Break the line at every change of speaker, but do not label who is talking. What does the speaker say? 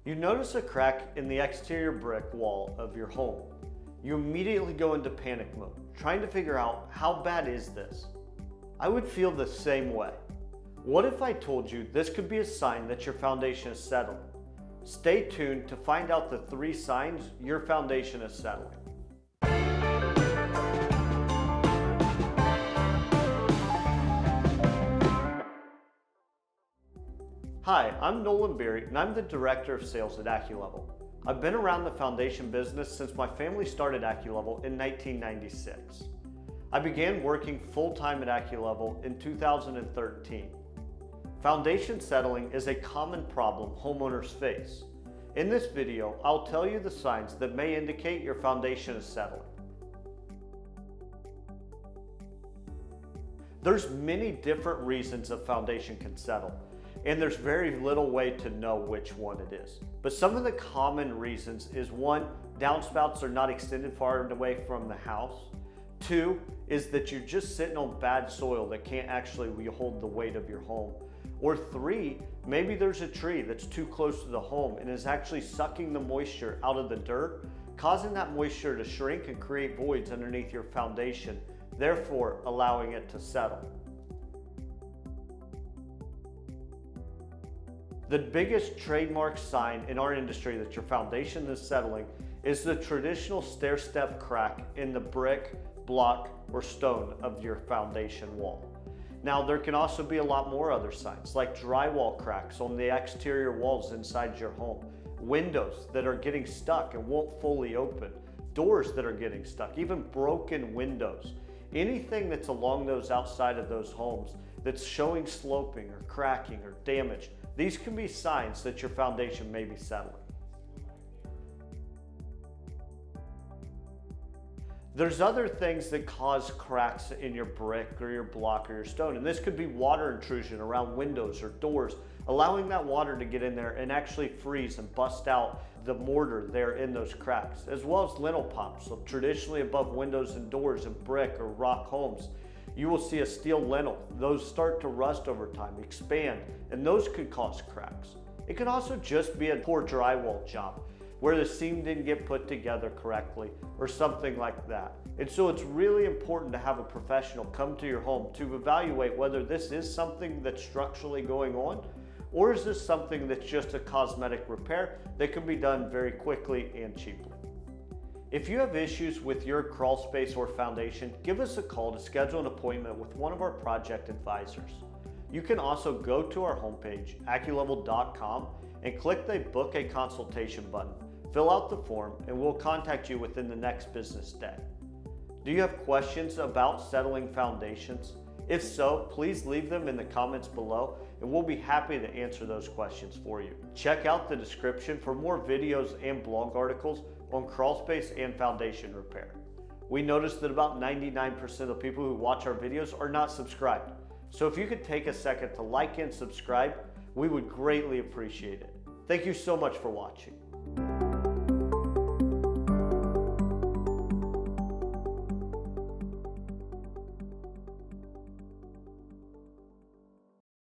You notice a crack in the exterior brick wall of your home. You immediately go into panic mode, trying to figure out how bad is this? I would feel the same way. What if I told you this could be a sign that your foundation is settling? Stay tuned to find out the 3 signs your foundation is settling. Hi, I'm Nolan Beery, and I'm the Director of Sales at AccuLevel. I've been around the foundation business since my family started AccuLevel in 1996. I began working full-time at AccuLevel in 2013. Foundation settling is a common problem homeowners face. In this video, I'll tell you the signs that may indicate your foundation is settling. There's many different reasons a foundation can settle, and there's very little way to know which one it is. But some of the common reasons is 1, downspouts are not extended far away from the house. 2 is that you're just sitting on bad soil that can't actually hold the weight of your home. Or 3, maybe there's a tree that's too close to the home and is actually sucking the moisture out of the dirt, causing that moisture to shrink and create voids underneath your foundation, therefore allowing it to settle. The biggest trademark sign in our industry that your foundation is settling is the traditional stair-step crack in the brick, block, or stone of your foundation wall. Now, there can also be a lot more other signs, like drywall cracks on the exterior walls inside your home, windows that are getting stuck and won't fully open, doors that are getting stuck, even broken windows. Anything that's along those outside of those homes that's showing sloping or cracking or damage, these can be signs that your foundation may be settling. There's other things that cause cracks in your brick or your block or your stone, and this could be water intrusion around windows or doors, allowing that water to get in there and actually freeze and bust out the mortar there in those cracks, as well as lintel pops. So traditionally above windows and doors in brick or rock homes, you will see a steel lintel. Those start to rust over time, expand, and those could cause cracks. It can also just be a poor drywall job where the seam didn't get put together correctly or something like that. And so it's really important to have a professional come to your home to evaluate whether this is something that's structurally going on, or is this something that's just a cosmetic repair that can be done very quickly and cheaply. If you have issues with your crawl space or foundation, give us a call to schedule an appointment with one of our project advisors. You can also go to our homepage, AccuLevel.com, and click the Book a Consultation button. Fill out the form, and we'll contact you within the next business day. Do you have questions about settling foundations? If so, please leave them in the comments below, and we'll be happy to answer those questions for you. Check out the description for more videos and blog articles on crawl space and foundation repair. We noticed that about 99% of the people who watch our videos are not subscribed. So if you could take a second to like and subscribe, we would greatly appreciate it. Thank you so much for watching.